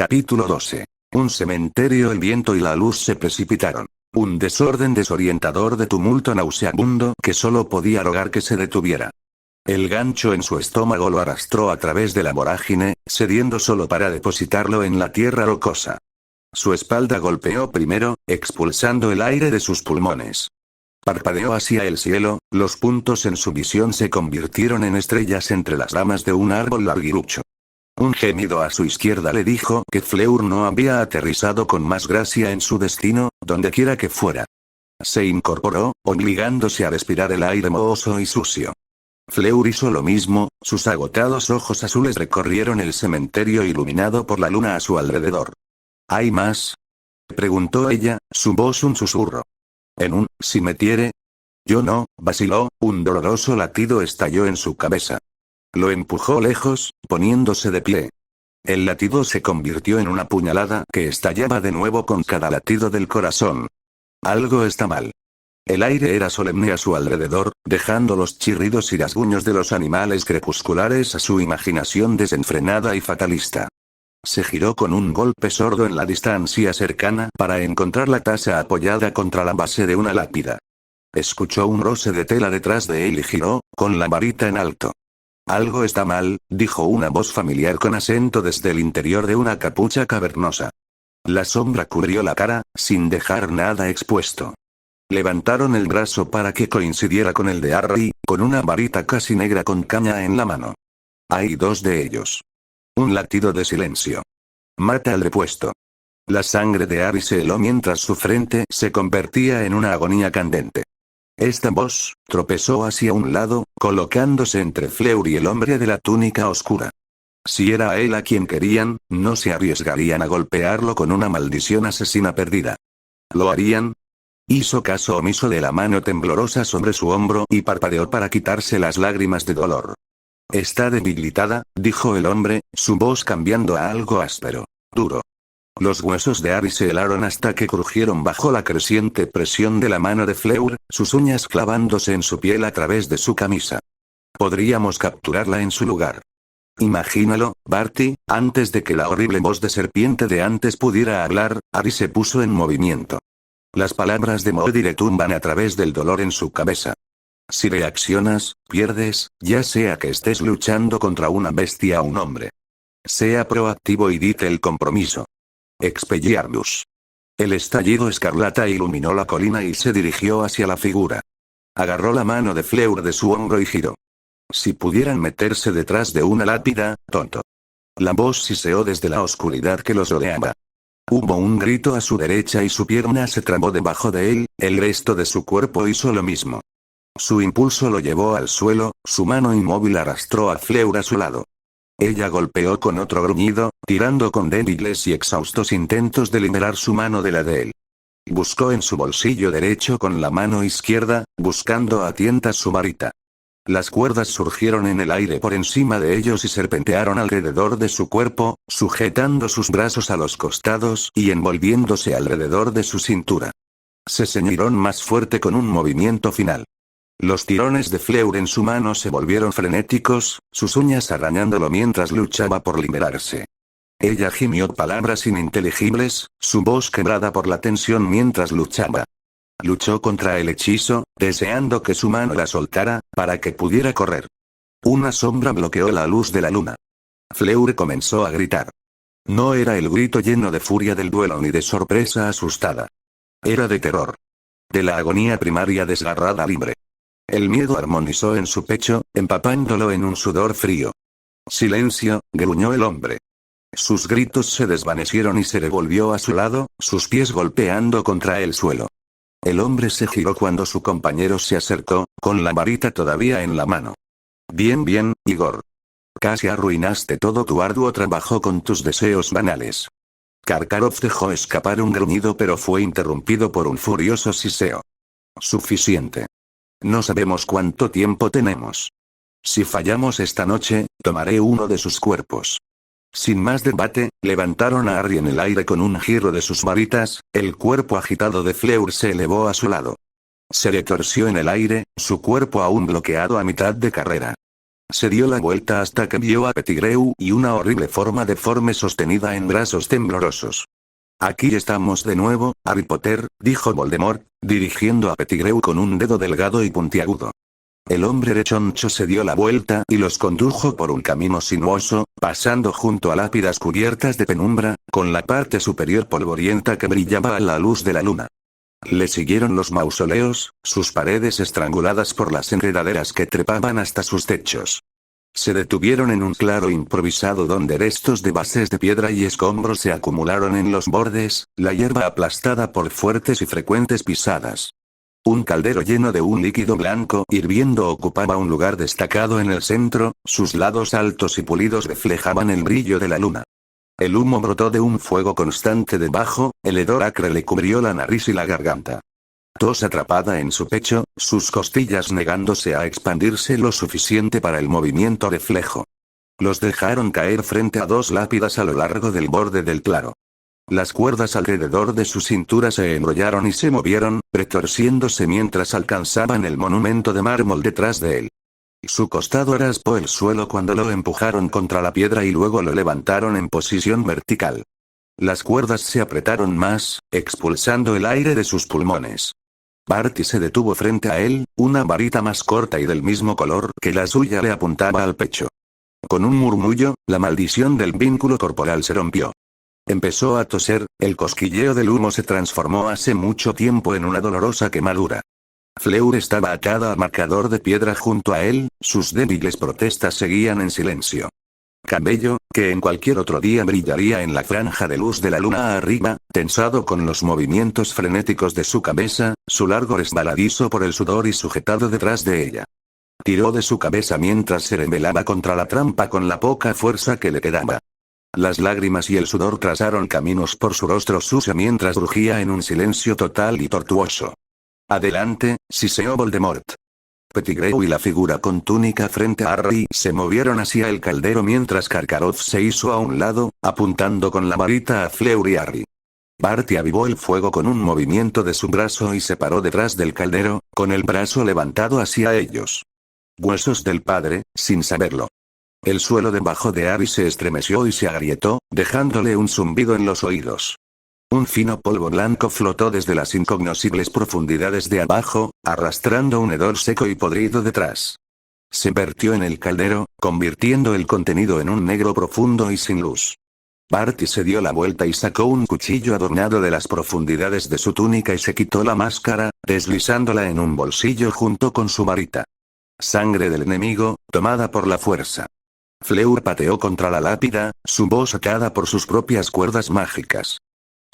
Capítulo 12. Un cementerio. El viento y la luz se precipitaron. Un desorden desorientador de tumulto nauseabundo que solo podía rogar que se detuviera. El gancho en su estómago lo arrastró a través de la vorágine, cediendo solo para depositarlo en la tierra rocosa. Su espalda golpeó primero, expulsando el aire de sus pulmones. Parpadeó hacia el cielo, los puntos en su visión se convirtieron en estrellas entre las ramas de un árbol larguirucho. Un gemido a su izquierda le dijo que Fleur no había aterrizado con más gracia en su destino, dondequiera que fuera. Se incorporó, obligándose a respirar el aire mohoso y sucio. Fleur hizo lo mismo, sus agotados ojos azules recorrieron el cementerio iluminado por la luna a su alrededor. ¿Hay más?, preguntó ella, su voz un susurro. ¿En un cimetiere? Yo no, vaciló, un doloroso latido estalló en su cabeza. Lo empujó lejos, poniéndose de pie. El latido se convirtió en una puñalada que estallaba de nuevo con cada latido del corazón. Algo está mal. El aire era solemne a su alrededor, dejando los chirridos y rasguños de los animales crepusculares a su imaginación desenfrenada y fatalista. Se giró con un golpe sordo en la distancia cercana para encontrar la taza apoyada contra la base de una lápida. Escuchó un roce de tela detrás de él y giró, con la varita en alto. Algo está mal, dijo una voz familiar con acento desde el interior de una capucha cavernosa. La sombra cubrió la cara, sin dejar nada expuesto. Levantaron el brazo para que coincidiera con el de Harry, con una varita casi negra con caña en la mano. Hay dos de ellos. Un latido de silencio. Mata al repuesto. La sangre de Harry se heló mientras su frente se convertía en una agonía candente. Esta voz tropezó hacia un lado, colocándose entre Fleur y el hombre de la túnica oscura. Si era a él a quien querían, no se arriesgarían a golpearlo con una maldición asesina perdida. ¿Lo harían? Hizo caso omiso de la mano temblorosa sobre su hombro y parpadeó para quitarse las lágrimas de dolor. Está debilitada, dijo el hombre, su voz cambiando a algo áspero, duro. Los huesos de Harry se helaron hasta que crujieron bajo la creciente presión de la mano de Fleur, sus uñas clavándose en su piel a través de su camisa. Podríamos capturarla en su lugar. Imagínalo, Barty, antes de que la horrible voz de serpiente de antes pudiera hablar, Harry se puso en movimiento. Las palabras de Moody retumban a través del dolor en su cabeza. Si reaccionas, pierdes, ya sea que estés luchando contra una bestia o un hombre. Sea proactivo y dite el compromiso. Expelliarmus. El estallido escarlata iluminó la colina y se dirigió hacia la figura. Agarró la mano de Fleur de su hombro y giró. Si pudieran meterse detrás de una lápida, tonto. La voz siseó desde la oscuridad que los rodeaba. Hubo un grito a su derecha y su pierna se trabó debajo de él, el resto de su cuerpo hizo lo mismo. Su impulso lo llevó al suelo, su mano inmóvil arrastró a Fleur a su lado. Ella golpeó con otro gruñido, tirando con débiles y exhaustos intentos de liberar su mano de la de él. Buscó en su bolsillo derecho con la mano izquierda, buscando a tientas su varita. Las cuerdas surgieron en el aire por encima de ellos y serpentearon alrededor de su cuerpo, sujetando sus brazos a los costados y envolviéndose alrededor de su cintura. Se ceñieron más fuerte con un movimiento final. Los tirones de Fleur en su mano se volvieron frenéticos, sus uñas arañándolo mientras luchaba por liberarse. Ella gimió palabras ininteligibles, su voz quebrada por la tensión mientras luchaba. Luchó contra el hechizo, deseando que su mano la soltara, para que pudiera correr. Una sombra bloqueó la luz de la luna. Fleur comenzó a gritar. No era el grito lleno de furia del duelo ni de sorpresa asustada. Era de terror. De la agonía primaria desgarrada libre. El miedo armonizó en su pecho, empapándolo en un sudor frío. Silencio, gruñó el hombre. Sus gritos se desvanecieron y se revolvió a su lado, sus pies golpeando contra el suelo. El hombre se giró cuando su compañero se acercó, con la varita todavía en la mano. Bien, Igor. Casi arruinaste todo tu arduo trabajo con tus deseos banales. Karkaroff dejó escapar un gruñido pero fue interrumpido por un furioso siseo. Suficiente. No sabemos cuánto tiempo tenemos. Si fallamos esta noche, tomaré uno de sus cuerpos. Sin más debate, levantaron a Harry en el aire con un giro de sus varitas, el cuerpo agitado de Fleur se elevó a su lado. Se retorció en el aire, su cuerpo aún bloqueado a mitad de carrera. Se dio la vuelta hasta que vio a Pettigrew y una horrible forma deforme sostenida en brazos temblorosos. Aquí estamos de nuevo, Harry Potter, dijo Voldemort, dirigiendo a Pettigrew con un dedo delgado y puntiagudo. El hombre rechoncho se dio la vuelta y los condujo por un camino sinuoso, pasando junto a lápidas cubiertas de penumbra, con la parte superior polvorienta que brillaba a la luz de la luna. Le siguieron los mausoleos, sus paredes estranguladas por las enredaderas que trepaban hasta sus techos. Se detuvieron en un claro improvisado donde restos de bases de piedra y escombros se acumularon en los bordes, la hierba aplastada por fuertes y frecuentes pisadas. Un caldero lleno de un líquido blanco hirviendo ocupaba un lugar destacado en el centro, sus lados altos y pulidos reflejaban el brillo de la luna. El humo brotó de un fuego constante debajo, el hedor acre le cubrió la nariz y la garganta. Tos atrapada en su pecho, sus costillas negándose a expandirse lo suficiente para el movimiento reflejo. Los dejaron caer frente a dos lápidas a lo largo del borde del claro. Las cuerdas alrededor de su cintura se enrollaron y se movieron, retorciéndose mientras alcanzaban el monumento de mármol detrás de él. Su costado raspó el suelo cuando lo empujaron contra la piedra y luego lo levantaron en posición vertical. Las cuerdas se apretaron más, expulsando el aire de sus pulmones. Barty se detuvo frente a él, una varita más corta y del mismo color que la suya le apuntaba al pecho. Con un murmullo, la maldición del vínculo corporal se rompió. Empezó a toser, el cosquilleo del humo se transformó hace mucho tiempo en una dolorosa quemadura. Fleur estaba atada al marcador de piedra junto a él, sus débiles protestas seguían en silencio. Cabello, que en cualquier otro día brillaría en la franja de luz de la luna arriba, tensado con los movimientos frenéticos de su cabeza, su largo resbaladizo por el sudor y sujetado detrás de ella. Tiró de su cabeza mientras se rebelaba contra la trampa con la poca fuerza que le quedaba. Las lágrimas y el sudor trazaron caminos por su rostro sucio mientras rugía en un silencio total y tortuoso. Adelante, siseó Voldemort. Pettigrew y la figura con túnica frente a Harry se movieron hacia el caldero mientras Karkaroff se hizo a un lado, apuntando con la varita a Fleur y Harry. Barty avivó el fuego con un movimiento de su brazo y se paró detrás del caldero, con el brazo levantado hacia ellos. Huesos del padre, sin saberlo. El suelo debajo de Harry se estremeció y se agrietó, dejándole un zumbido en los oídos. Un fino polvo blanco flotó desde las incognoscibles profundidades de abajo, arrastrando un hedor seco y podrido detrás. Se vertió en el caldero, convirtiendo el contenido en un negro profundo y sin luz. Barty se dio la vuelta y sacó un cuchillo adornado de las profundidades de su túnica y se quitó la máscara, deslizándola en un bolsillo junto con su varita. Sangre del enemigo, tomada por la fuerza. Fleur pateó contra la lápida, su voz atada por sus propias cuerdas mágicas.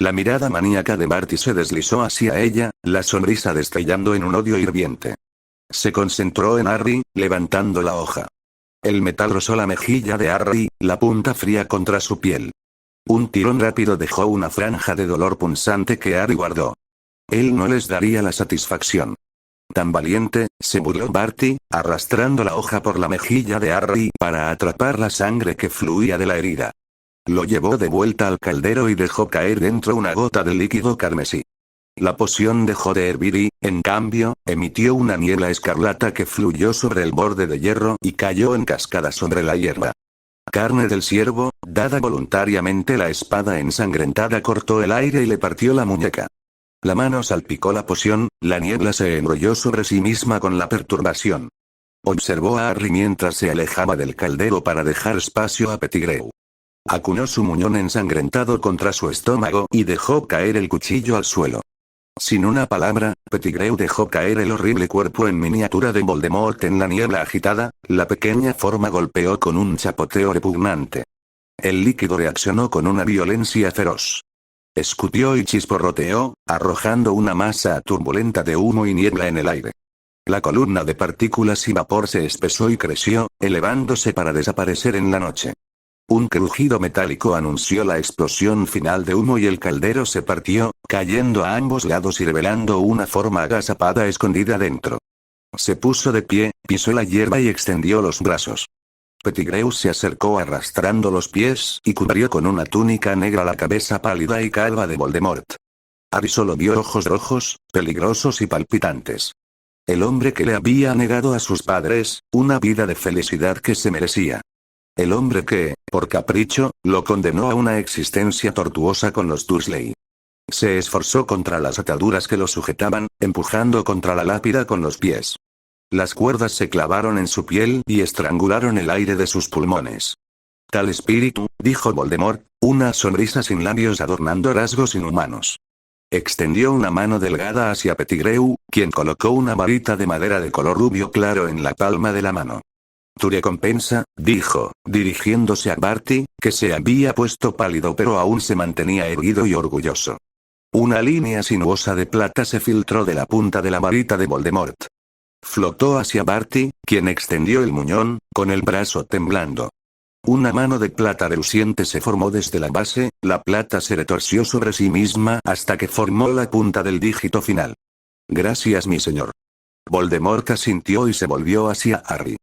La mirada maníaca de Barty se deslizó hacia ella, la sonrisa destellando en un odio hirviente. Se concentró en Harry, levantando la hoja. El metal rozó la mejilla de Harry, la punta fría contra su piel. Un tirón rápido dejó una franja de dolor punzante que Harry guardó. Él no les daría la satisfacción. Tan valiente, se burló Barty, arrastrando la hoja por la mejilla de Harry para atrapar la sangre que fluía de la herida. Lo llevó de vuelta al caldero y dejó caer dentro una gota de líquido carmesí. La poción dejó de hervir y, en cambio, emitió una niebla escarlata que fluyó sobre el borde de hierro y cayó en cascada sobre la hierba. Carne del ciervo, dada voluntariamente la espada ensangrentada cortó el aire y le partió la muñeca. La mano salpicó la poción, la niebla se enrolló sobre sí misma con la perturbación. Observó a Harry mientras se alejaba del caldero para dejar espacio a Pettigrew. Acunó su muñón ensangrentado contra su estómago y dejó caer el cuchillo al suelo. Sin una palabra, Pettigrew dejó caer el horrible cuerpo en miniatura de Voldemort en la niebla agitada, la pequeña forma golpeó con un chapoteo repugnante. El líquido reaccionó con una violencia feroz. Escupió y chisporroteó, arrojando una masa turbulenta de humo y niebla en el aire. La columna de partículas y vapor se espesó y creció, elevándose para desaparecer en la noche. Un crujido metálico anunció la explosión final de humo y el caldero se partió, cayendo a ambos lados y revelando una forma agazapada escondida dentro. Se puso de pie, pisó la hierba y extendió los brazos. Pettigrew se acercó arrastrando los pies y cubrió con una túnica negra la cabeza pálida y calva de Voldemort. Harry solo vio ojos rojos, peligrosos y palpitantes. El hombre que le había negado a sus padres, una vida de felicidad que se merecía. El hombre que, por capricho, lo condenó a una existencia tortuosa con los Dursley. Se esforzó contra las ataduras que lo sujetaban, empujando contra la lápida con los pies. Las cuerdas se clavaron en su piel y estrangularon el aire de sus pulmones. Tal espíritu, dijo Voldemort, una sonrisa sin labios adornando rasgos inhumanos. Extendió una mano delgada hacia Pettigrew, quien colocó una varita de madera de color rubio claro en la palma de la mano. Tu recompensa, dijo, dirigiéndose a Barty, que se había puesto pálido pero aún se mantenía erguido y orgulloso. Una línea sinuosa de plata se filtró de la punta de la varita de Voldemort. Flotó hacia Barty, quien extendió el muñón, con el brazo temblando. Una mano de plata reluciente se formó desde la base, la plata se retorció sobre sí misma hasta que formó la punta del dígito final. Gracias, mi señor. Voldemort asintió y se volvió hacia Harry.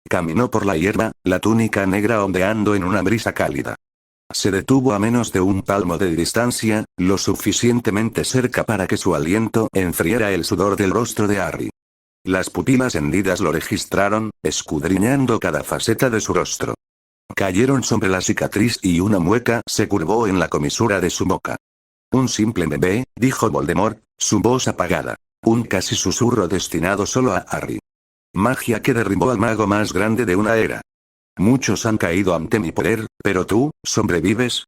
Caminó por la hierba, la túnica negra ondeando en una brisa cálida. Se detuvo a menos de un palmo de distancia, lo suficientemente cerca para que su aliento enfriara el sudor del rostro de Harry. Las pupilas hendidas lo registraron, escudriñando cada faceta de su rostro. Cayeron sobre la cicatriz y una mueca se curvó en la comisura de su boca. Un simple bebé, dijo Voldemort, su voz apagada. Un casi susurro destinado solo a Harry. Magia que derribó al mago más grande de una era. Muchos han caído ante mi poder, pero tú, ¿sobrevives?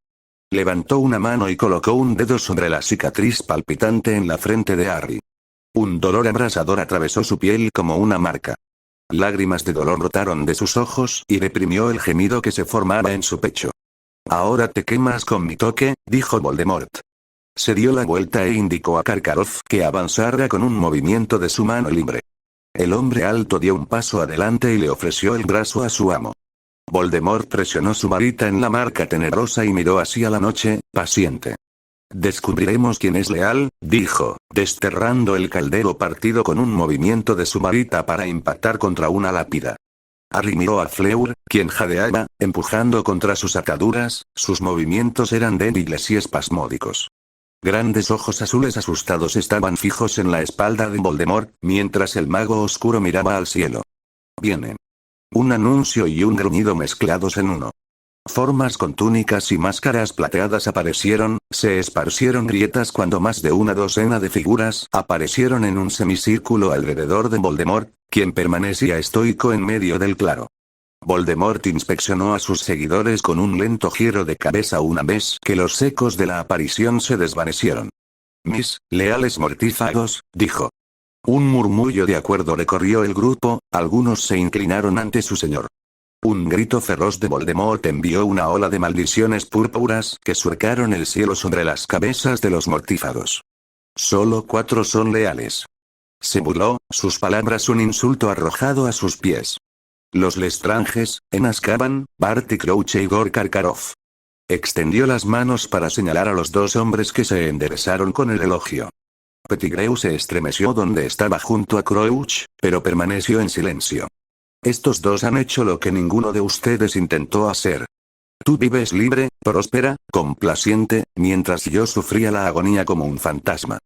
Levantó una mano y colocó un dedo sobre la cicatriz palpitante en la frente de Harry. Un dolor abrasador atravesó su piel como una marca. Lágrimas de dolor brotaron de sus ojos y reprimió el gemido que se formaba en su pecho. Ahora te quemas con mi toque, dijo Voldemort. Se dio la vuelta e indicó a Karkaroff que avanzara con un movimiento de su mano libre. El hombre alto dio un paso adelante y le ofreció el brazo a su amo. Voldemort presionó su varita en la marca tenebrosa y miró hacia la noche, paciente. Descubriremos quién es leal, dijo, desterrando el caldero partido con un movimiento de su varita para impactar contra una lápida. Harry miró a Fleur, quien jadeaba, empujando contra sus ataduras, sus movimientos eran débiles y espasmódicos. Grandes ojos azules asustados estaban fijos en la espalda de Voldemort, mientras el mago oscuro miraba al cielo. Vienen. Un anuncio y un gruñido mezclados en uno. Formas con túnicas y máscaras plateadas aparecieron, se esparcieron grietas cuando más de una docena de figuras aparecieron en un semicírculo alrededor de Voldemort, quien permanecía estoico en medio del claro. Voldemort inspeccionó a sus seguidores con un lento giro de cabeza una vez que los ecos de la aparición se desvanecieron. Mis leales mortífagos, dijo. Un murmullo de acuerdo recorrió el grupo, algunos se inclinaron ante su señor. Un grito feroz de Voldemort envió una ola de maldiciones púrpuras que surcaron el cielo sobre las cabezas de los mortífagos. Solo 4 son leales. Se burló, sus palabras un insulto arrojado a sus pies. Los Lestranges, en Azkaban, Barty Crouch e Igor Karkaroff. Extendió las manos para señalar a los 2 hombres que se enderezaron con el elogio. Pettigrew se estremeció donde estaba junto a Crouch, pero permaneció en silencio. Estos 2 han hecho lo que ninguno de ustedes intentó hacer. Tú vives libre, próspera, complaciente, mientras yo sufría la agonía como un fantasma.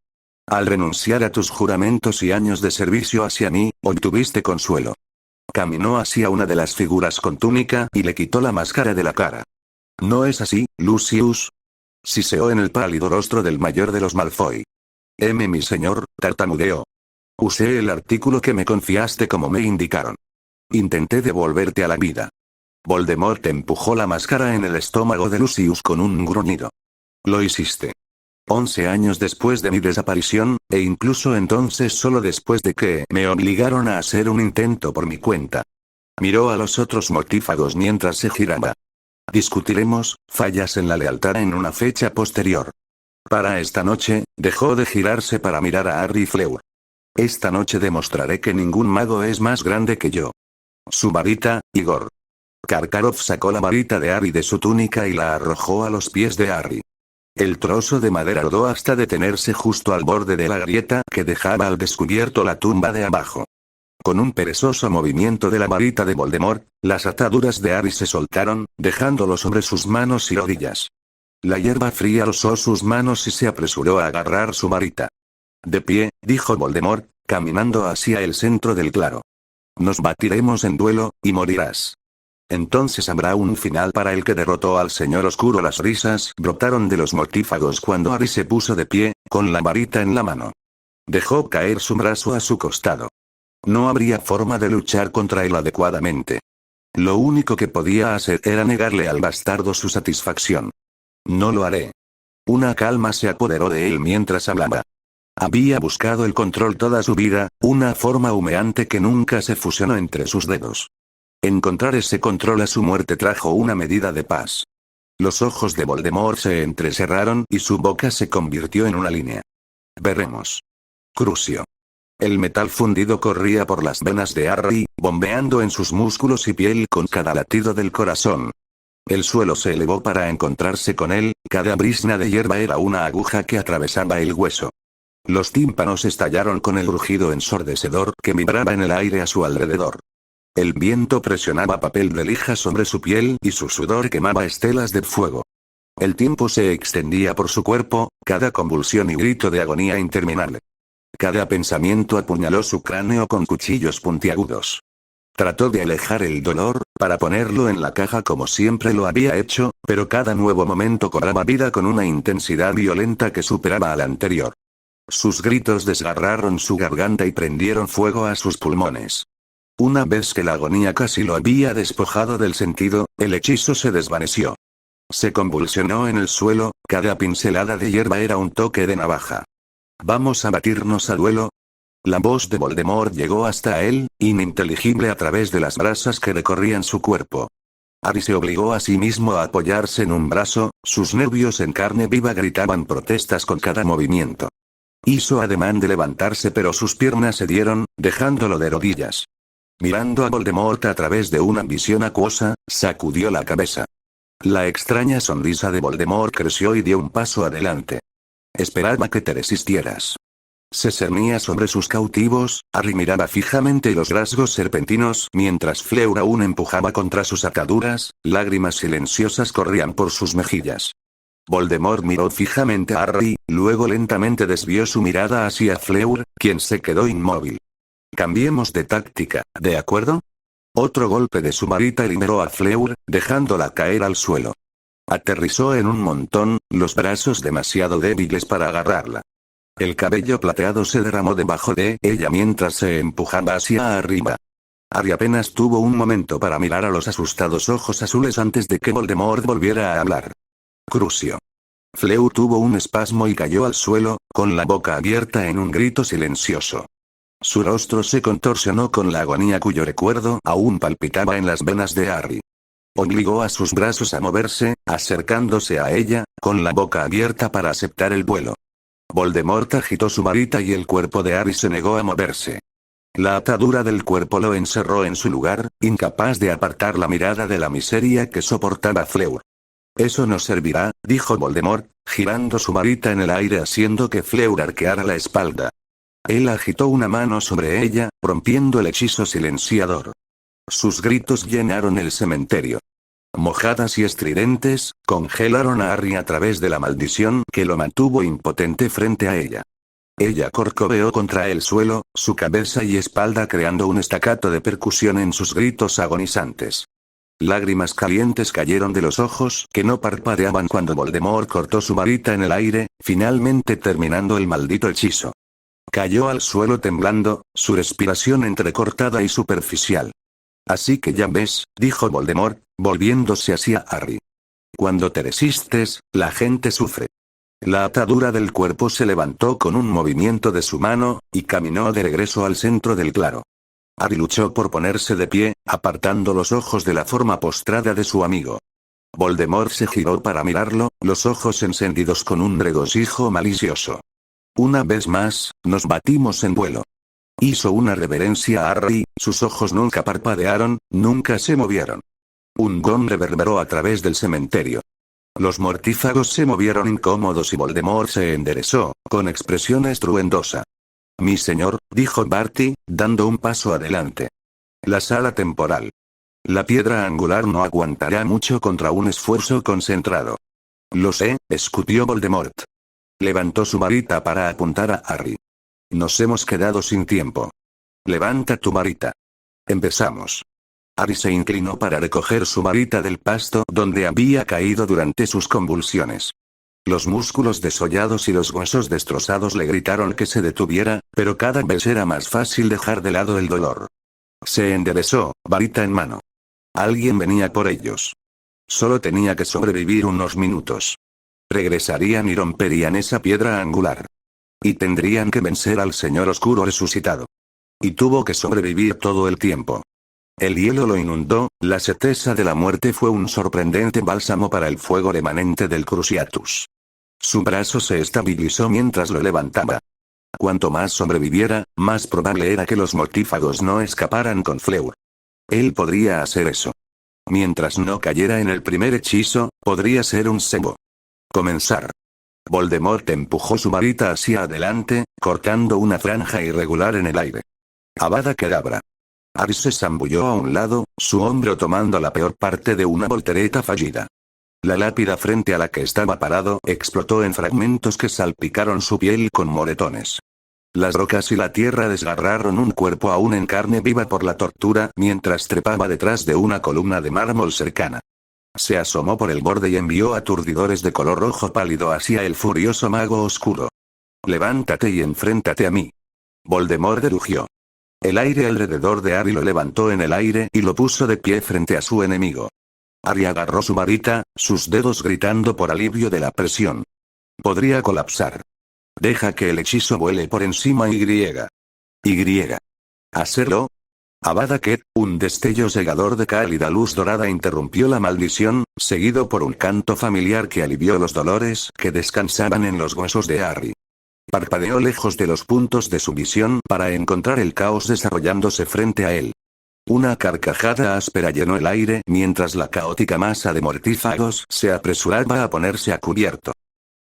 Al renunciar a tus juramentos y años de servicio hacia mí, obtuviste consuelo. Caminó hacia una de las figuras con túnica y le quitó la máscara de la cara. ¿No es así, Lucius? Siseó en el pálido rostro del mayor de los Malfoy. Mi señor, tartamudeó. Usé el artículo que me confiaste como me indicaron. Intenté devolverte a la vida. Voldemort empujó la máscara en el estómago de Lucius con un gruñido. Lo hiciste. 11 años después de mi desaparición, e incluso entonces solo después de que me obligaron a hacer un intento por mi cuenta. Miró a los otros mortífagos mientras se giraba. Discutiremos, fallas en la lealtad en una fecha posterior. Para esta noche, dejó de girarse para mirar a Harry y Fleur. Esta noche demostraré que ningún mago es más grande que yo. Su varita, Igor. Karkaroff sacó la varita de Harry de su túnica y la arrojó a los pies de Harry. El trozo de madera rodó hasta detenerse justo al borde de la grieta que dejaba al descubierto la tumba de abajo. Con un perezoso movimiento de la varita de Voldemort, las ataduras de Harry se soltaron, dejándolo sobre sus manos y rodillas. La hierba fría rozó sus manos y se apresuró a agarrar su varita. De pie, dijo Voldemort, caminando hacia el centro del claro. Nos batiremos en duelo, y morirás. Entonces habrá un final para el que derrotó al señor oscuro. Las risas brotaron de los mortífagos cuando Ari se puso de pie, con la varita en la mano. Dejó caer su brazo a su costado. No habría forma de luchar contra él adecuadamente. Lo único que podía hacer era negarle al bastardo su satisfacción. No lo haré. Una calma se apoderó de él mientras hablaba. Había buscado el control toda su vida, una forma humeante que nunca se fusionó entre sus dedos. Encontrar ese control a su muerte trajo una medida de paz. Los ojos de Voldemort se entrecerraron y su boca se convirtió en una línea. Veremos. Crucio. El metal fundido corría por las venas de Harry, bombeando en sus músculos y piel con cada latido del corazón. El suelo se elevó para encontrarse con él, cada brizna de hierba era una aguja que atravesaba el hueso. Los tímpanos estallaron con el rugido ensordecedor que vibraba en el aire a su alrededor. El viento presionaba papel de lija sobre su piel y su sudor quemaba estelas de fuego. El tiempo se extendía por su cuerpo, cada convulsión y grito de agonía interminable. Cada pensamiento apuñaló su cráneo con cuchillos puntiagudos. Trató de alejar el dolor, para ponerlo en la caja como siempre lo había hecho, pero cada nuevo momento cobraba vida con una intensidad violenta que superaba al anterior. Sus gritos desgarraron su garganta y prendieron fuego a sus pulmones. Una vez que la agonía casi lo había despojado del sentido, el hechizo se desvaneció. Se convulsionó en el suelo, cada pincelada de hierba era un toque de navaja. ¿Vamos a batirnos a duelo? La voz de Voldemort llegó hasta él, ininteligible a través de las brasas que recorrían su cuerpo. Harry se obligó a sí mismo a apoyarse en un brazo, sus nervios en carne viva gritaban protestas con cada movimiento. Hizo ademán de levantarse pero sus piernas cedieron, dejándolo de rodillas. Mirando a Voldemort a través de una visión acuosa, sacudió la cabeza. La extraña sonrisa de Voldemort creció y dio un paso adelante. Esperaba que te resistieras. Se cernía sobre sus cautivos, Harry miraba fijamente los rasgos serpentinos mientras Fleur aún empujaba contra sus ataduras, lágrimas silenciosas corrían por sus mejillas. Voldemort miró fijamente a Harry, luego lentamente desvió su mirada hacia Fleur, quien se quedó inmóvil. Cambiemos de táctica, ¿de acuerdo? Otro golpe de su varita liberó a Fleur, dejándola caer al suelo. Aterrizó en un montón, los brazos demasiado débiles para agarrarla. El cabello plateado se derramó debajo de ella mientras se empujaba hacia arriba. Harry apenas tuvo un momento para mirar a los asustados ojos azules antes de que Voldemort volviera a hablar. Crucio. Fleur tuvo un espasmo y cayó al suelo, con la boca abierta en un grito silencioso. Su rostro se contorsionó con la agonía cuyo recuerdo aún palpitaba en las venas de Harry. Obligó a sus brazos a moverse, acercándose a ella, con la boca abierta para aceptar el vuelo. Voldemort agitó su varita y el cuerpo de Harry se negó a moverse. La atadura del cuerpo lo encerró en su lugar, incapaz de apartar la mirada de la miseria que soportaba Fleur. Eso no servirá, dijo Voldemort, girando su varita en el aire haciendo que Fleur arqueara la espalda. Él agitó una mano sobre ella, rompiendo el hechizo silenciador. Sus gritos llenaron el cementerio. Mojadas y estridentes, congelaron a Harry a través de la maldición que lo mantuvo impotente frente a ella. Ella corcoveó contra el suelo, su cabeza y espalda creando un estacato de percusión en sus gritos agonizantes. Lágrimas calientes cayeron de los ojos que no parpadeaban cuando Voldemort cortó su varita en el aire, finalmente terminando el maldito hechizo. Cayó al suelo temblando, su respiración entrecortada y superficial. Así que ya ves, dijo Voldemort, volviéndose hacia Harry. Cuando te resistes, la gente sufre. La atadura del cuerpo se levantó con un movimiento de su mano, y caminó de regreso al centro del claro. Harry luchó por ponerse de pie, apartando los ojos de la forma postrada de su amigo. Voldemort se giró para mirarlo, los ojos encendidos con un regocijo malicioso. Una vez más, nos batimos en duelo. Hizo una reverencia a Harry, sus ojos nunca parpadearon, nunca se movieron. Un gong reverberó a través del cementerio. Los mortífagos se movieron incómodos y Voldemort se enderezó, con expresión estruendosa. Mi señor, dijo Barty, dando un paso adelante. La sala temporal. La piedra angular no aguantará mucho contra un esfuerzo concentrado. Lo sé, escupió Voldemort. Levantó su varita para apuntar a Harry. Nos hemos quedado sin tiempo. Levanta tu varita. Empezamos. Ari se inclinó para recoger su varita del pasto donde había caído durante sus convulsiones. Los músculos desollados y los huesos destrozados le gritaron que se detuviera, pero cada vez era más fácil dejar de lado el dolor. Se enderezó, varita en mano. Alguien venía por ellos. Solo tenía que sobrevivir unos minutos. Regresarían y romperían esa piedra angular. Y tendrían que vencer al Señor Oscuro resucitado. Y tuvo que sobrevivir todo el tiempo. El hielo lo inundó, la certeza de la muerte fue un sorprendente bálsamo para el fuego remanente del Cruciatus. Su brazo se estabilizó mientras lo levantaba. Cuanto más sobreviviera, más probable era que los mortífagos no escaparan con Fleur. Él podría hacer eso. Mientras no cayera en el primer hechizo, podría ser un cebo. Comenzar. Voldemort empujó su varita hacia adelante, cortando una franja irregular en el aire. Avada Kedavra. Harry se zambulló a un lado, su hombro tomando la peor parte de una voltereta fallida. La lápida frente a la que estaba parado explotó en fragmentos que salpicaron su piel con moretones. Las rocas y la tierra desgarraron un cuerpo aún en carne viva por la tortura mientras trepaba detrás de una columna de mármol cercana. Se asomó por el borde y envió aturdidores de color rojo pálido hacia el furioso mago oscuro. «Levántate y enfréntate a mí». Voldemort rugió. El aire alrededor de Harry lo levantó en el aire y lo puso de pie frente a su enemigo. Harry agarró su varita, sus dedos gritando por alivio de la presión. Podría colapsar. Deja que el hechizo vuele por encima Y. ¿Hacerlo? Avada Ked, un destello cegador de cálida luz dorada interrumpió la maldición, seguido por un canto familiar que alivió los dolores que descansaban en los huesos de Harry. Parpadeó lejos de los puntos de su visión para encontrar el caos desarrollándose frente a él. Una carcajada áspera llenó el aire mientras la caótica masa de mortífagos se apresuraba a ponerse a cubierto.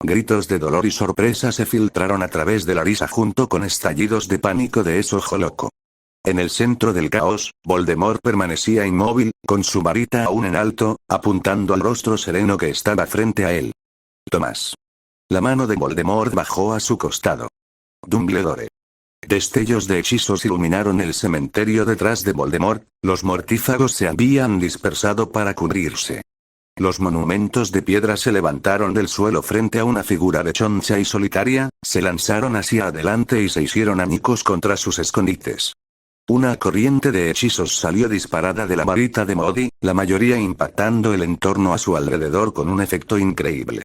Gritos de dolor y sorpresa se filtraron a través de la risa junto con estallidos de pánico de ese ojo loco. En el centro del caos, Voldemort permanecía inmóvil, con su varita aún en alto, apuntando al rostro sereno que estaba frente a él. Tomás. La mano de Voldemort bajó a su costado. Dumbledore. Destellos de hechizos iluminaron el cementerio detrás de Voldemort, los mortífagos se habían dispersado para cubrirse. Los monumentos de piedra se levantaron del suelo frente a una figura rechoncha y solitaria, se lanzaron hacia adelante y se hicieron añicos contra sus escondites. Una corriente de hechizos salió disparada de la varita de Moody, la mayoría impactando el entorno a su alrededor con un efecto increíble.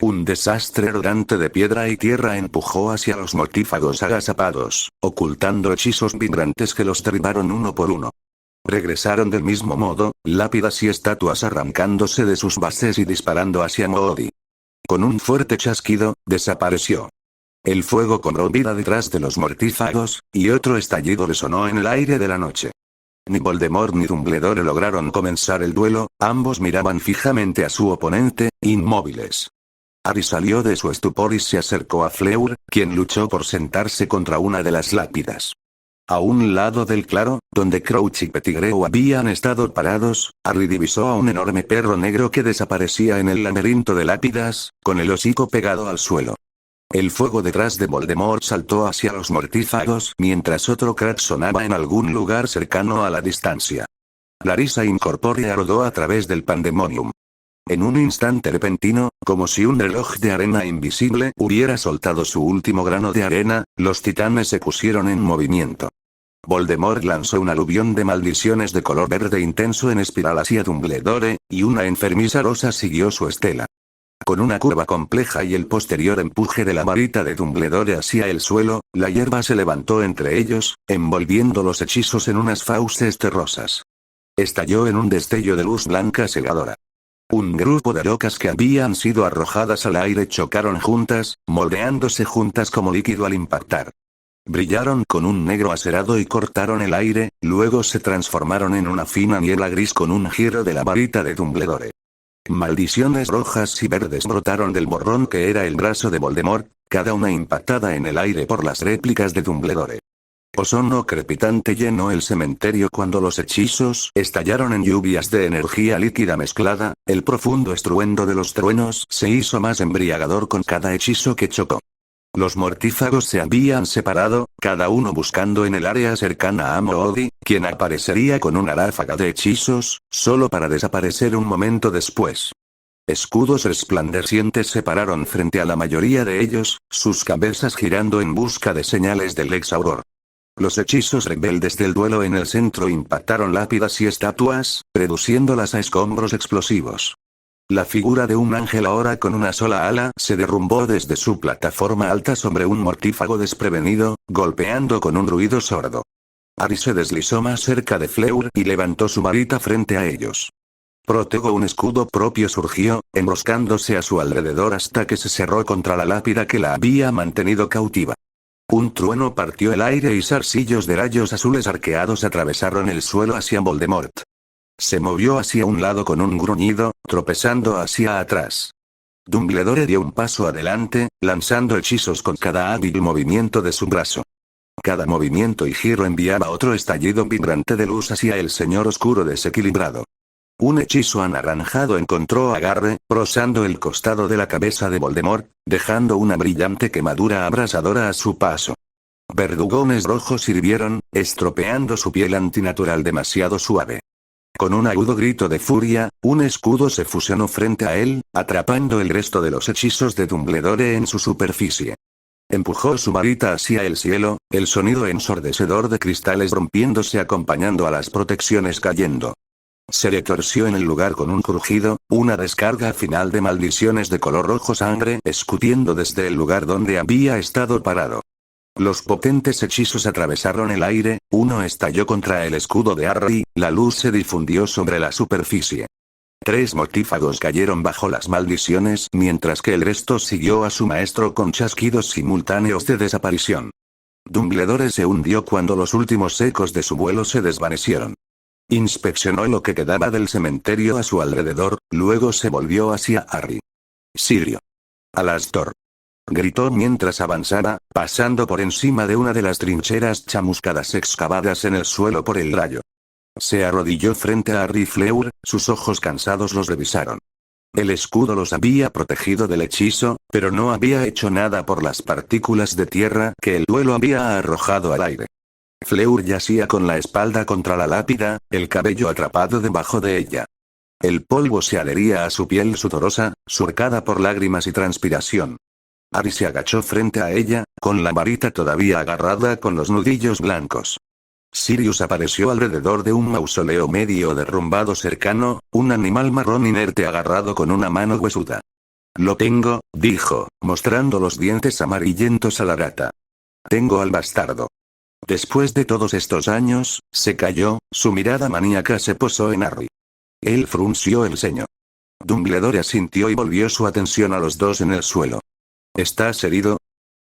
Un desastre rodante de piedra y tierra empujó hacia los mortífagos agazapados, ocultando hechizos vibrantes que los derribaron uno por uno. Regresaron del mismo modo, lápidas y estatuas arrancándose de sus bases y disparando hacia Moody. Con un fuerte chasquido, desapareció. El fuego cobró vida detrás de los mortífagos, y otro estallido resonó en el aire de la noche. Ni Voldemort ni Dumbledore lograron comenzar el duelo, ambos miraban fijamente a su oponente, inmóviles. Harry salió de su estupor y se acercó a Fleur, quien luchó por sentarse contra una de las lápidas. A un lado del claro, donde Crouch y Pettigrew habían estado parados, Harry divisó a un enorme perro negro que desaparecía en el laberinto de lápidas, con el hocico pegado al suelo. El fuego detrás de Voldemort saltó hacia los mortífagos mientras otro crack sonaba en algún lugar cercano a la distancia. La risa incorpórea rodó a través del pandemonium. En un instante repentino, como si un reloj de arena invisible hubiera soltado su último grano de arena, los titanes se pusieron en movimiento. Voldemort lanzó un aluvión de maldiciones de color verde intenso en espiral hacia Dumbledore, y una enfermiza rosa siguió su estela. Con una curva compleja y el posterior empuje de la varita de Dumbledore hacia el suelo, la hierba se levantó entre ellos, envolviendo los hechizos en unas fauces terrosas. Estalló en un destello de luz blanca cegadora. Un grupo de rocas que habían sido arrojadas al aire chocaron juntas, moldeándose juntas como líquido al impactar. Brillaron con un negro acerado y cortaron el aire, luego se transformaron en una fina niebla gris con un giro de la varita de Dumbledore. Maldiciones rojas y verdes brotaron del borrón que era el brazo de Voldemort, cada una impactada en el aire por las réplicas de Dumbledore. Ozono crepitante llenó el cementerio cuando los hechizos estallaron en lluvias de energía líquida mezclada, el profundo estruendo de los truenos se hizo más embriagador con cada hechizo que chocó. Los mortífagos se habían separado, cada uno buscando en el área cercana a Moody, quien aparecería con una ráfaga de hechizos, solo para desaparecer un momento después. Escudos resplandecientes se pararon frente a la mayoría de ellos, sus cabezas girando en busca de señales del exauror. Los hechizos rebeldes del duelo en el centro impactaron lápidas y estatuas, reduciéndolas a escombros explosivos. La figura de un ángel ahora con una sola ala se derrumbó desde su plataforma alta sobre un mortífago desprevenido, golpeando con un ruido sordo. Ari se deslizó más cerca de Fleur y levantó su varita frente a ellos. Protego, un escudo propio surgió, enroscándose a su alrededor hasta que se cerró contra la lápida que la había mantenido cautiva. Un trueno partió el aire y zarcillos de rayos azules arqueados atravesaron el suelo hacia Voldemort. Se movió hacia un lado con un gruñido, tropezando hacia atrás. Dumbledore dio un paso adelante, lanzando hechizos con cada hábil movimiento de su brazo. Cada movimiento y giro enviaba otro estallido vibrante de luz hacia el señor oscuro desequilibrado. Un hechizo anaranjado encontró agarre, rozando el costado de la cabeza de Voldemort, dejando una brillante quemadura abrasadora a su paso. Verdugones rojos sirvieron, estropeando su piel antinatural demasiado suave. Con un agudo grito de furia, un escudo se fusionó frente a él, atrapando el resto de los hechizos de Dumbledore en su superficie. Empujó su varita hacia el cielo, el sonido ensordecedor de cristales rompiéndose acompañando a las protecciones cayendo. Se retorció en el lugar con un crujido, una descarga final de maldiciones de color rojo sangre escutiendo desde el lugar donde había estado parado. Los potentes hechizos atravesaron el aire, uno estalló contra el escudo de Harry, la luz se difundió sobre la superficie. 3 mortífagos cayeron bajo las maldiciones mientras que el resto siguió a su maestro con chasquidos simultáneos de desaparición. Dumbledore se hundió cuando los últimos ecos de su vuelo se desvanecieron. Inspeccionó lo que quedaba del cementerio a su alrededor, luego se volvió hacia Harry. Sirio. Alastor. Gritó mientras avanzaba, pasando por encima de una de las trincheras chamuscadas excavadas en el suelo por el rayo. Se arrodilló frente a Harry y Fleur, sus ojos cansados los revisaron. El escudo los había protegido del hechizo, pero no había hecho nada por las partículas de tierra que el duelo había arrojado al aire. Fleur yacía con la espalda contra la lápida, el cabello atrapado debajo de ella. El polvo se adhería a su piel sudorosa, surcada por lágrimas y transpiración. Harry se agachó frente a ella, con la varita todavía agarrada con los nudillos blancos. Sirius apareció alrededor de un mausoleo medio derrumbado cercano, un animal marrón inerte agarrado con una mano huesuda. Lo tengo, dijo, mostrando los dientes amarillentos a la rata. Tengo al bastardo. Después de todos estos años, se calló, su mirada maníaca se posó en Harry. Él frunció el ceño. Dumbledore asintió y volvió su atención a los dos en el suelo. ¿Estás herido?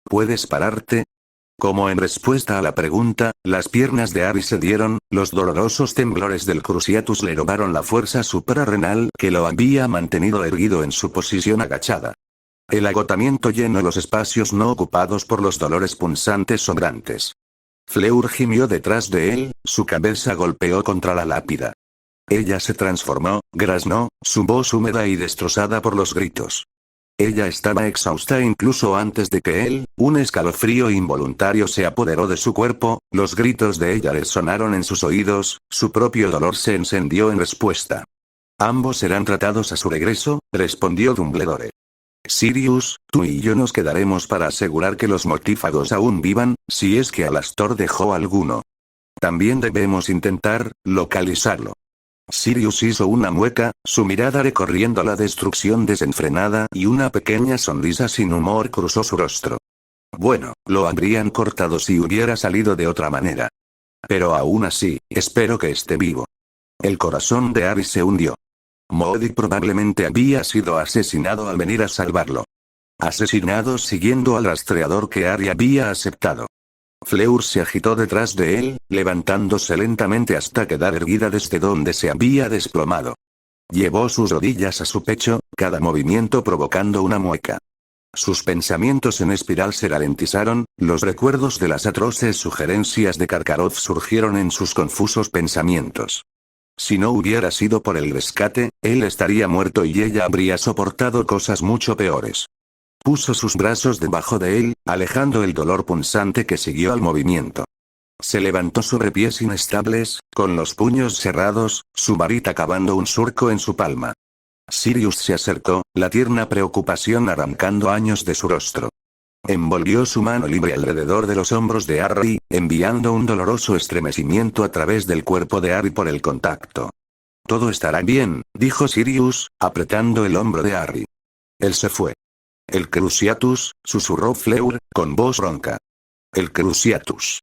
¿Puedes pararte? Como en respuesta a la pregunta, las piernas de Harry cedieron, los dolorosos temblores del Cruciatus le robaron la fuerza suprarrenal que lo había mantenido erguido en su posición agachada. El agotamiento llenó los espacios no ocupados por los dolores punzantes sobrantes. Fleur gimió detrás de él, su cabeza golpeó contra la lápida. Ella se transformó, graznó, su voz húmeda y destrozada por los gritos. Ella estaba exhausta incluso antes de que él, un escalofrío involuntario se apoderó de su cuerpo, los gritos de ella resonaron en sus oídos, su propio dolor se encendió en respuesta. Ambos serán tratados a su regreso, respondió Dumbledore. Sirius, tú y yo nos quedaremos para asegurar que los mortífagos aún vivan, si es que Alastor dejó alguno. También debemos intentar localizarlo. Sirius hizo una mueca, su mirada recorriendo la destrucción desenfrenada y una pequeña sonrisa sin humor cruzó su rostro. Bueno, lo habrían cortado si hubiera salido de otra manera. Pero aún así, espero que esté vivo. El corazón de Harry se hundió. Moody probablemente había sido asesinado al venir a salvarlo. Asesinado siguiendo al rastreador que Harry había aceptado. Fleur se agitó detrás de él, levantándose lentamente hasta quedar erguida desde donde se había desplomado. Llevó sus rodillas a su pecho, cada movimiento provocando una mueca. Sus pensamientos en espiral se ralentizaron, los recuerdos de las atroces sugerencias de Karkaroff surgieron en sus confusos pensamientos. Si no hubiera sido por el rescate, él estaría muerto y ella habría soportado cosas mucho peores. Puso sus brazos debajo de él, alejando el dolor punzante que siguió al movimiento. Se levantó sobre pies inestables, con los puños cerrados, su varita cavando un surco en su palma. Sirius se acercó, la tierna preocupación arrancando años de su rostro. Envolvió su mano libre alrededor de los hombros de Harry, enviando un doloroso estremecimiento a través del cuerpo de Harry por el contacto. Todo estará bien, dijo Sirius, apretando el hombro de Harry. Él se fue. El Cruciatus, susurró Fleur, con voz ronca. El Cruciatus.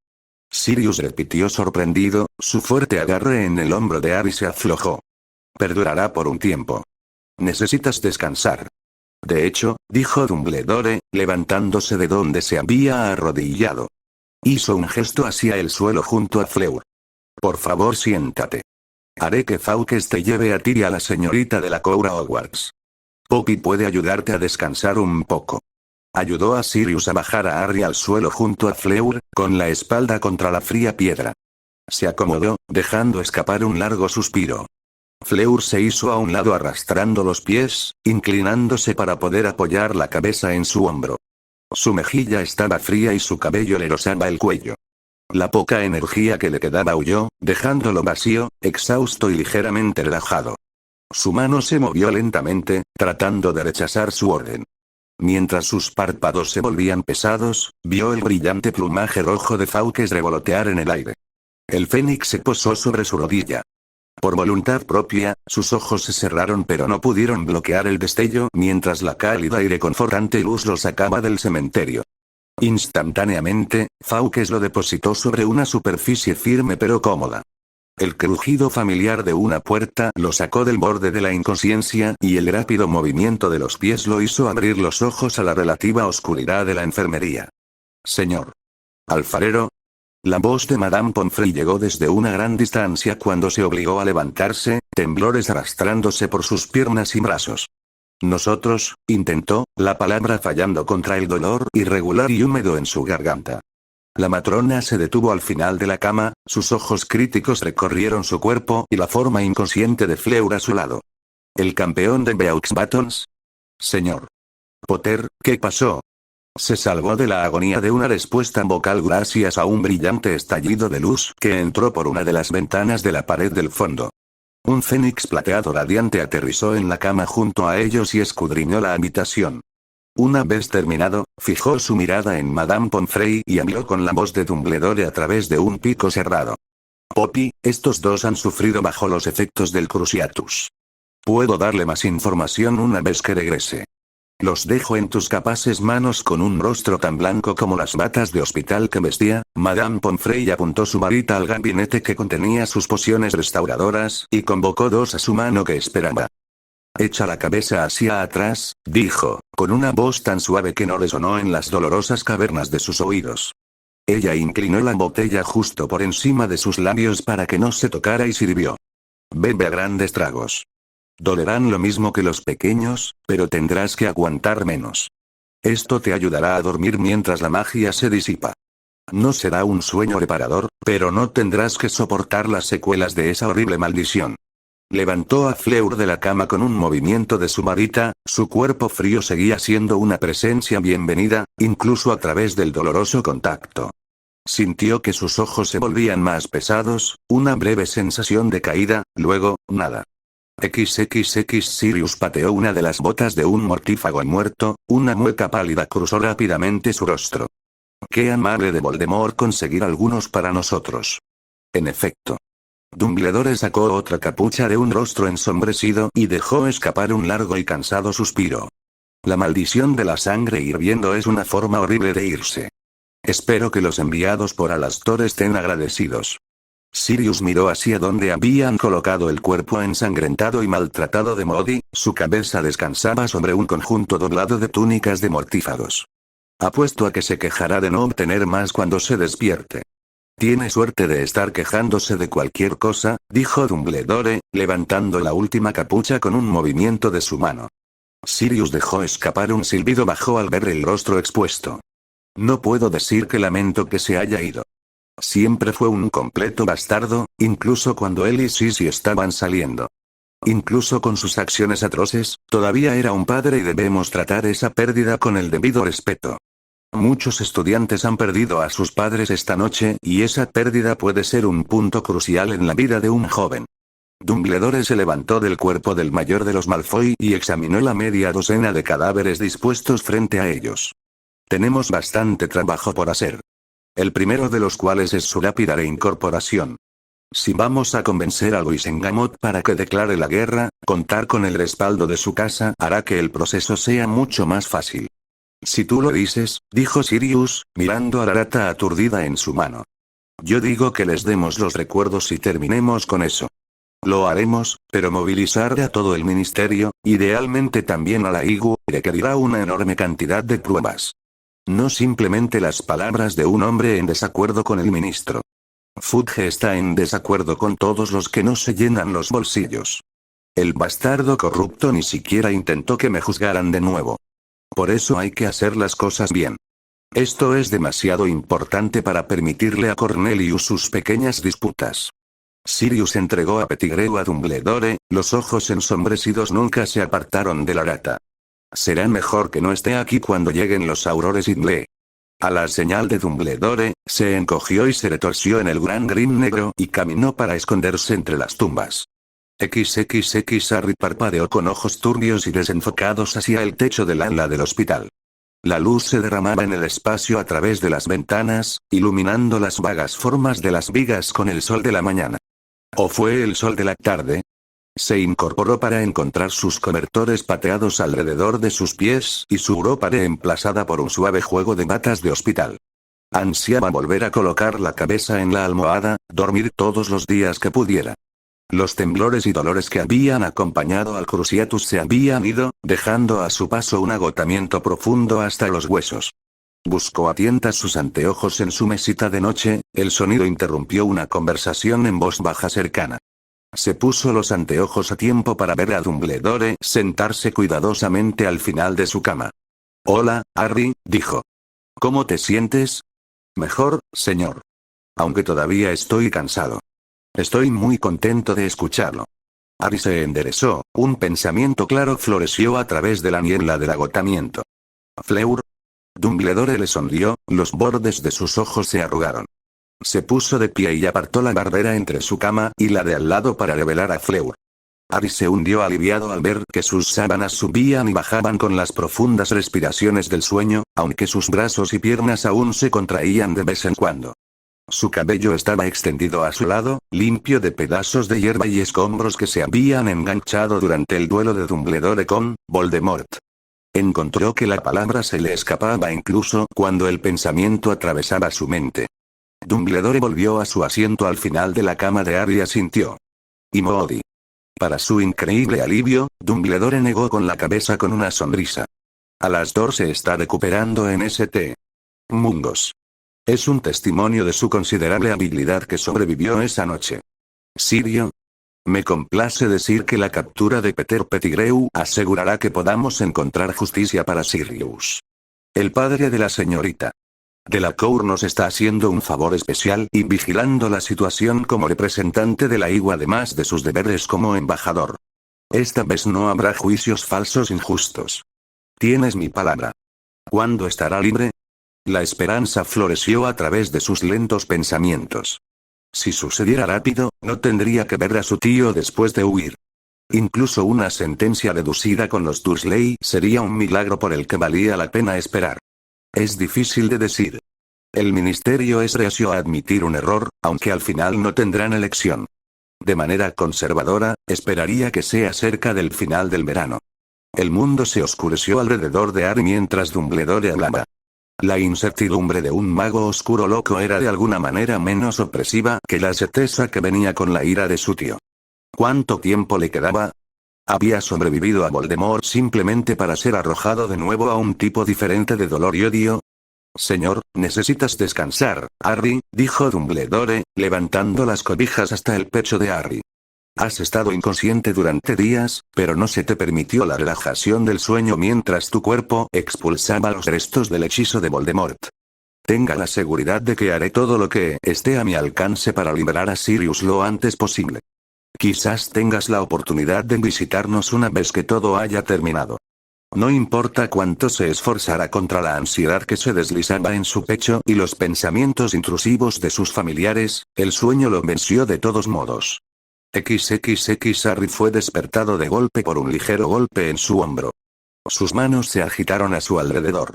Sirius repitió sorprendido, su fuerte agarre en el hombro de Harry se aflojó. Perdurará por un tiempo. Necesitas descansar. De hecho, dijo Dumbledore, levantándose de donde se había arrodillado. Hizo un gesto hacia el suelo junto a Fleur. Por favor, siéntate. Haré que Fawkes te lleve a ti y a la señorita de la Coura Hogwarts. Poppy puede ayudarte a descansar un poco. Ayudó a Sirius a bajar a Harry al suelo junto a Fleur, con la espalda contra la fría piedra. Se acomodó, dejando escapar un largo suspiro. Fleur se hizo a un lado arrastrando los pies, inclinándose para poder apoyar la cabeza en su hombro. Su mejilla estaba fría y su cabello le rozaba el cuello. La poca energía que le quedaba huyó, dejándolo vacío, exhausto y ligeramente relajado. Su mano se movió lentamente, tratando de rechazar su orden. Mientras sus párpados se volvían pesados, vio el brillante plumaje rojo de Fawkes revolotear en el aire. El fénix se posó sobre su rodilla. Por voluntad propia, sus ojos se cerraron pero no pudieron bloquear el destello mientras la cálida y reconfortante luz lo sacaba del cementerio. Instantáneamente, Fawkes lo depositó sobre una superficie firme pero cómoda. El crujido familiar de una puerta lo sacó del borde de la inconsciencia y el rápido movimiento de los pies lo hizo abrir los ojos a la relativa oscuridad de la enfermería. Señor. Alfarero. La voz de Madame Pomfrey llegó desde una gran distancia cuando se obligó a levantarse, temblores arrastrándose por sus piernas y brazos. Nosotros, intentó, la palabra fallando contra el dolor irregular y húmedo en su garganta. La matrona se detuvo al final de la cama, sus ojos críticos recorrieron su cuerpo y la forma inconsciente de Fleur a su lado. ¿El campeón de Beaux Batons? Señor Potter, ¿qué pasó? Se salvó de la agonía de una respuesta vocal gracias a un brillante estallido de luz que entró por una de las ventanas de la pared del fondo. Un fénix plateado radiante aterrizó en la cama junto a ellos y escudriñó la habitación. Una vez terminado, fijó su mirada en Madame Pomfrey y habló con la voz de Dumbledore a través de un pico cerrado. Poppy, estos dos han sufrido bajo los efectos del Cruciatus. Puedo darle más información una vez que regrese. Los dejo en tus capaces manos. Con un rostro tan blanco como las batas de hospital que vestía, Madame Pomfrey apuntó su varita al gabinete que contenía sus pociones restauradoras y convocó dos a su mano que esperaba. Echa la cabeza hacia atrás, dijo, con una voz tan suave que no resonó en las dolorosas cavernas de sus oídos. Ella inclinó la botella justo por encima de sus labios para que no se tocara y sirvió. Bebe a grandes tragos. Dolerán lo mismo que los pequeños, pero tendrás que aguantar menos. Esto te ayudará a dormir mientras la magia se disipa. No será un sueño reparador, pero no tendrás que soportar las secuelas de esa horrible maldición. Levantó a Fleur de la cama con un movimiento de su varita, su cuerpo frío seguía siendo una presencia bienvenida, incluso a través del doloroso contacto. Sintió que sus ojos se volvían más pesados, una breve sensación de caída, luego, nada. XXX Sirius pateó una de las botas de un mortífago muerto, una mueca pálida cruzó rápidamente su rostro. Qué amable de Voldemort conseguir algunos para nosotros. En efecto. Dumbledore sacó otra capucha de un rostro ensombrecido y dejó escapar un largo y cansado suspiro. La maldición de la sangre hirviendo es una forma horrible de irse. Espero que los enviados por Alastor estén agradecidos. Sirius miró hacia donde habían colocado el cuerpo ensangrentado y maltratado de Modi, su cabeza descansaba sobre un conjunto doblado de túnicas de mortífagos. Apuesto a que se quejará de no obtener más cuando se despierte. Tiene suerte de estar quejándose de cualquier cosa, dijo Dumbledore, levantando la última capucha con un movimiento de su mano. Sirius dejó escapar un silbido bajo al ver el rostro expuesto. No puedo decir que lamento que se haya ido. Siempre fue un completo bastardo, incluso cuando él y Sisi estaban saliendo. Incluso con sus acciones atroces, todavía era un padre y debemos tratar esa pérdida con el debido respeto. Muchos estudiantes han perdido a sus padres esta noche, y esa pérdida puede ser un punto crucial en la vida de un joven. Dumbledore se levantó del cuerpo del mayor de los Malfoy y examinó la media docena de cadáveres dispuestos frente a ellos. Tenemos bastante trabajo por hacer. El primero de los cuales es su lápida de incorporación. Si vamos a convencer a Luisengamot para que declare la guerra, contar con el respaldo de su casa hará que el proceso sea mucho más fácil. Si tú lo dices, dijo Sirius, mirando a la rata aturdida en su mano. Yo digo que les demos los recuerdos y terminemos con eso. Lo haremos, pero movilizar a todo el ministerio, idealmente también a la IGU, requerirá una enorme cantidad de pruebas. No simplemente las palabras de un hombre en desacuerdo con el ministro. Fudge está en desacuerdo con todos los que no se llenan los bolsillos. El bastardo corrupto ni siquiera intentó que me juzgaran de nuevo. Por eso hay que hacer las cosas bien. Esto es demasiado importante para permitirle a Cornelius sus pequeñas disputas. Sirius entregó a Pettigrew a Dumbledore, los ojos ensombrecidos nunca se apartaron de la rata. Será mejor que no esté aquí cuando lleguen los aurores Idle. A la señal de Dumbledore, se encogió y se retorció en el gran grim negro y caminó para esconderse entre las tumbas. Harry parpadeó con ojos turbios y desenfocados hacia el techo del ala del hospital. La luz se derramaba en el espacio a través de las ventanas, iluminando las vagas formas de las vigas con el sol de la mañana. ¿O fue el sol de la tarde? Se incorporó para encontrar sus cobertores pateados alrededor de sus pies y su ropa reemplazada por un suave juego de batas de hospital. Ansiaba volver a colocar la cabeza en la almohada, dormir todos los días que pudiera. Los temblores y dolores que habían acompañado al Cruciatus se habían ido, dejando a su paso un agotamiento profundo hasta los huesos. Buscó a tientas sus anteojos en su mesita de noche, el sonido interrumpió una conversación en voz baja cercana. Se puso los anteojos a tiempo para ver a Dumbledore sentarse cuidadosamente al final de su cama. «Hola, Harry», dijo. «¿Cómo te sientes?» «Mejor, señor. Aunque todavía estoy cansado». «Estoy muy contento de escucharlo». Harry se enderezó, un pensamiento claro floreció a través de la niebla del agotamiento. «Fleur». Dumbledore le sonrió, los bordes de sus ojos se arrugaron. Se puso de pie y apartó la barrera entre su cama y la de al lado para revelar a Fleur. Harry se hundió aliviado al ver que sus sábanas subían y bajaban con las profundas respiraciones del sueño, aunque sus brazos y piernas aún se contraían de vez en cuando. Su cabello estaba extendido a su lado, limpio de pedazos de hierba y escombros que se habían enganchado durante el duelo de Dumbledore con Voldemort. Encontró que la palabra se le escapaba incluso cuando el pensamiento atravesaba su mente. Dumbledore volvió a su asiento al final de la cama de Harry y asintió. «Y Moody». Para su increíble alivio, Dumbledore negó con la cabeza con una sonrisa. «Alastor se está recuperando en St. Mungos. Es un testimonio de su considerable habilidad que sobrevivió esa noche. Sirio. Me complace decir que la captura de Peter Pettigrew asegurará que podamos encontrar justicia para Sirius. El padre de la señorita Delacour nos está haciendo un favor especial y vigilando la situación como representante de la IGU además de sus deberes como embajador. Esta vez no habrá juicios falsos injustos. Tienes mi palabra. ¿Cuándo estará libre?» La esperanza floreció a través de sus lentos pensamientos. Si sucediera rápido, no tendría que ver a su tío después de huir. Incluso una sentencia reducida con los Dursley sería un milagro por el que valía la pena esperar. Es difícil de decir. El ministerio es reacio a admitir un error, aunque al final no tendrán elección. De manera conservadora, esperaría que sea cerca del final del verano. El mundo se oscureció alrededor de Harry mientras Dumbledore hablaba. La incertidumbre de un mago oscuro loco era de alguna manera menos opresiva que la certeza que venía con la ira de su tío. ¿Cuánto tiempo le quedaba? Había sobrevivido a Voldemort simplemente para ser arrojado de nuevo a un tipo diferente de dolor y odio. «Señor, necesitas descansar, Harry», dijo Dumbledore, levantando las cobijas hasta el pecho de Harry. «Has estado inconsciente durante días, pero no se te permitió la relajación del sueño mientras tu cuerpo expulsaba los restos del hechizo de Voldemort. Tenga la seguridad de que haré todo lo que esté a mi alcance para liberar a Sirius lo antes posible». Quizás tengas la oportunidad de visitarnos una vez que todo haya terminado. No importa cuánto se esforzara contra la ansiedad que se deslizaba en su pecho y los pensamientos intrusivos de sus familiares, el sueño lo venció de todos modos. Harry fue despertado de golpe por un ligero golpe en su hombro. Sus manos se agitaron a su alrededor.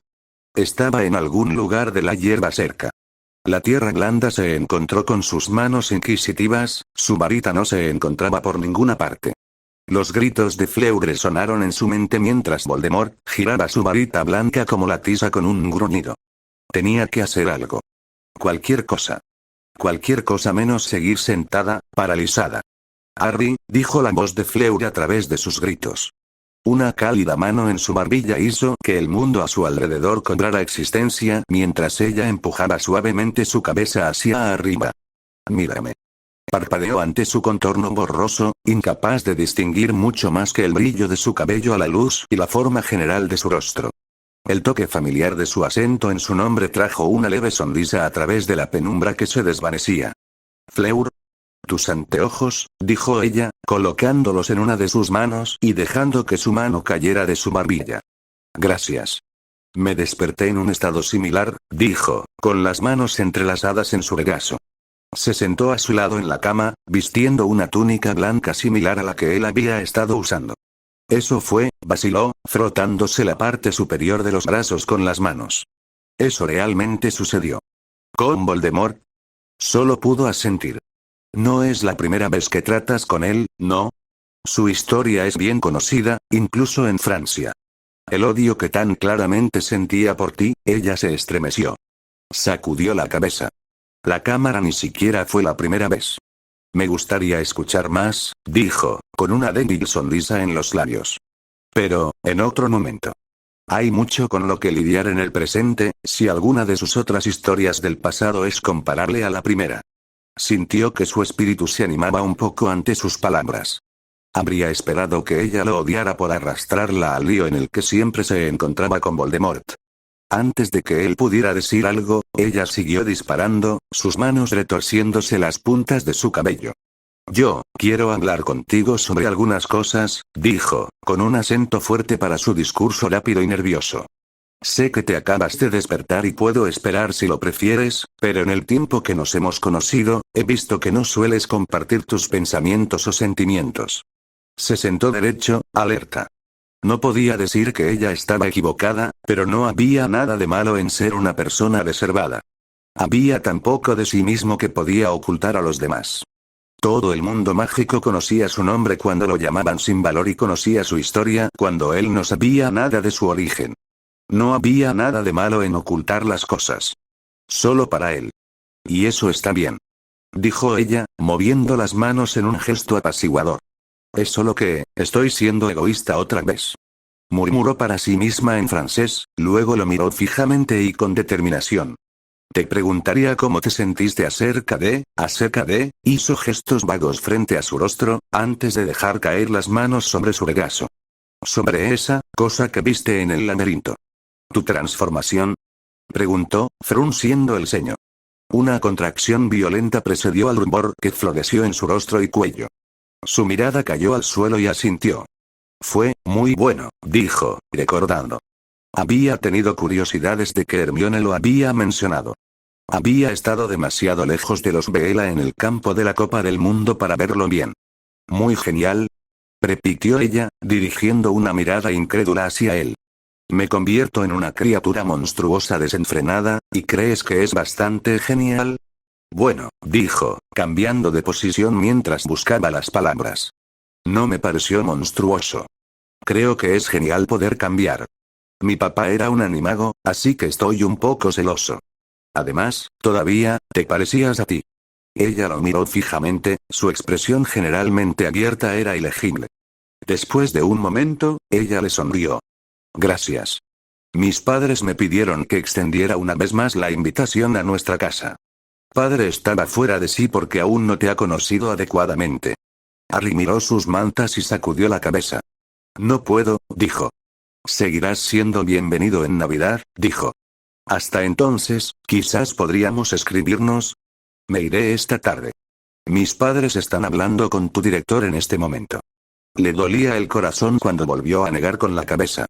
Estaba en algún lugar de la hierba cerca. La tierra blanda se encontró con sus manos inquisitivas, su varita no se encontraba por ninguna parte. Los gritos de Fleur resonaron en su mente mientras Voldemort giraba su varita blanca como la tiza con un gruñido. Tenía que hacer algo. Cualquier cosa. Cualquier cosa menos seguir sentada, paralizada. Harry, dijo la voz de Fleur a través de sus gritos. Una cálida mano en su barbilla hizo que el mundo a su alrededor cobrara existencia mientras ella empujaba suavemente su cabeza hacia arriba. Mírame. Parpadeó ante su contorno borroso, incapaz de distinguir mucho más que el brillo de su cabello a la luz y la forma general de su rostro. El toque familiar de su acento en su nombre trajo una leve sonrisa a través de la penumbra que se desvanecía. Fleur. Tus anteojos, dijo ella, colocándolos en una de sus manos y dejando que su mano cayera de su barbilla. Gracias. Me desperté en un estado similar, dijo, con las manos entrelazadas en su regazo. Se sentó a su lado en la cama, vistiendo una túnica blanca similar a la que él había estado usando. Eso fue, vaciló, frotándose la parte superior de los brazos con las manos. Eso realmente sucedió. ¿Con Voldemort? Solo pudo asentir. No es la primera vez que tratas con él, ¿no? Su historia es bien conocida, incluso en Francia. El odio que tan claramente sentía por ti, ella se estremeció. Sacudió la cabeza. La cámara ni siquiera fue la primera vez. Me gustaría escuchar más, dijo, con una débil sonrisa en los labios. Pero, en otro momento. Hay mucho con lo que lidiar en el presente, si alguna de sus otras historias del pasado es comparable a la primera. Sintió que su espíritu se animaba un poco ante sus palabras. Habría esperado que ella lo odiara por arrastrarla al lío en el que siempre se encontraba con Voldemort. Antes de que él pudiera decir algo, ella siguió disparando, sus manos retorciéndose las puntas de su cabello. Yo, quiero hablar contigo sobre algunas cosas, dijo, con un acento fuerte para su discurso rápido y nervioso. Sé que te acabas de despertar y puedo esperar si lo prefieres, pero en el tiempo que nos hemos conocido, he visto que no sueles compartir tus pensamientos o sentimientos. Se sentó derecho, alerta. No podía decir que ella estaba equivocada, pero no había nada de malo en ser una persona reservada. Había tan poco de sí mismo que podía ocultar a los demás. Todo el mundo mágico conocía su nombre cuando lo llamaban sin valor y conocía su historia cuando él no sabía nada de su origen. No había nada de malo en ocultar las cosas. Solo para él. Y eso está bien. Dijo ella, moviendo las manos en un gesto apaciguador. Es solo que, estoy siendo egoísta otra vez. Murmuró para sí misma en francés, luego lo miró fijamente y con determinación. Te preguntaría cómo te sentiste acerca de, hizo gestos vagos frente a su rostro, antes de dejar caer las manos sobre su regazo. Sobre esa cosa que viste en el laberinto. ¿Tu transformación? Preguntó, frunciendo el ceño. Una contracción violenta precedió al rubor que floreció en su rostro y cuello. Su mirada cayó al suelo y asintió. Fue muy bueno, dijo, recordando. Había tenido curiosidad desde que Hermione lo había mencionado. Había estado demasiado lejos de los Veela en el campo de la Copa del Mundo para verlo bien. Muy genial, repitió ella, dirigiendo una mirada incrédula hacia él. Me convierto en una criatura monstruosa desenfrenada, ¿y crees que es bastante genial? Bueno, dijo, cambiando de posición mientras buscaba las palabras. No me pareció monstruoso. Creo que es genial poder cambiar. Mi papá era un animago, así que estoy un poco celoso. Además, todavía, te parecías a ti. Ella lo miró fijamente, su expresión generalmente abierta era ilegible. Después de un momento, ella le sonrió. Gracias. Mis padres me pidieron que extendiera una vez más la invitación a nuestra casa. Padre estaba fuera de sí porque aún no te ha conocido adecuadamente. Harry miró sus mantas y sacudió la cabeza. No puedo, dijo. Seguirás siendo bienvenido en Navidad, dijo. Hasta entonces, quizás podríamos escribirnos. Me iré esta tarde. Mis padres están hablando con tu director en este momento. Le dolía el corazón cuando volvió a negar con la cabeza.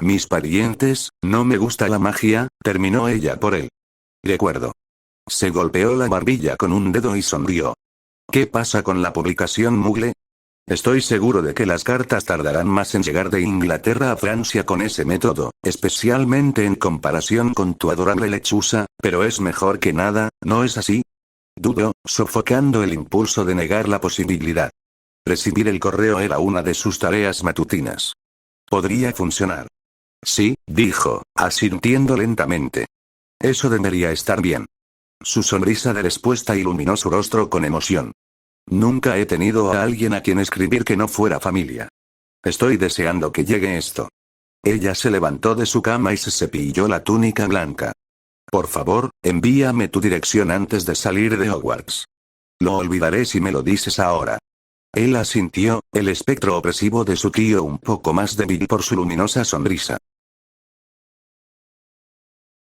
Mis parientes, no me gusta la magia, terminó ella por él. De acuerdo. Se golpeó la barbilla con un dedo y sonrió. ¿Qué pasa con la publicación Mugle? Estoy seguro de que las cartas tardarán más en llegar de Inglaterra a Francia con ese método, especialmente en comparación con tu adorable lechuza, pero es mejor que nada, ¿no es así? Dudó, sofocando el impulso de negar la posibilidad. Recibir el correo era una de sus tareas matutinas. Podría funcionar. Sí, dijo, asintiendo lentamente. Eso debería estar bien. Su sonrisa de respuesta iluminó su rostro con emoción. Nunca he tenido a alguien a quien escribir que no fuera familia. Estoy deseando que llegue esto. Ella se levantó de su cama y se cepilló la túnica blanca. Por favor, envíame tu dirección antes de salir de Hogwarts. Lo olvidaré si me lo dices ahora. Él asintió, el espectro opresivo de su tío un poco más débil por su luminosa sonrisa.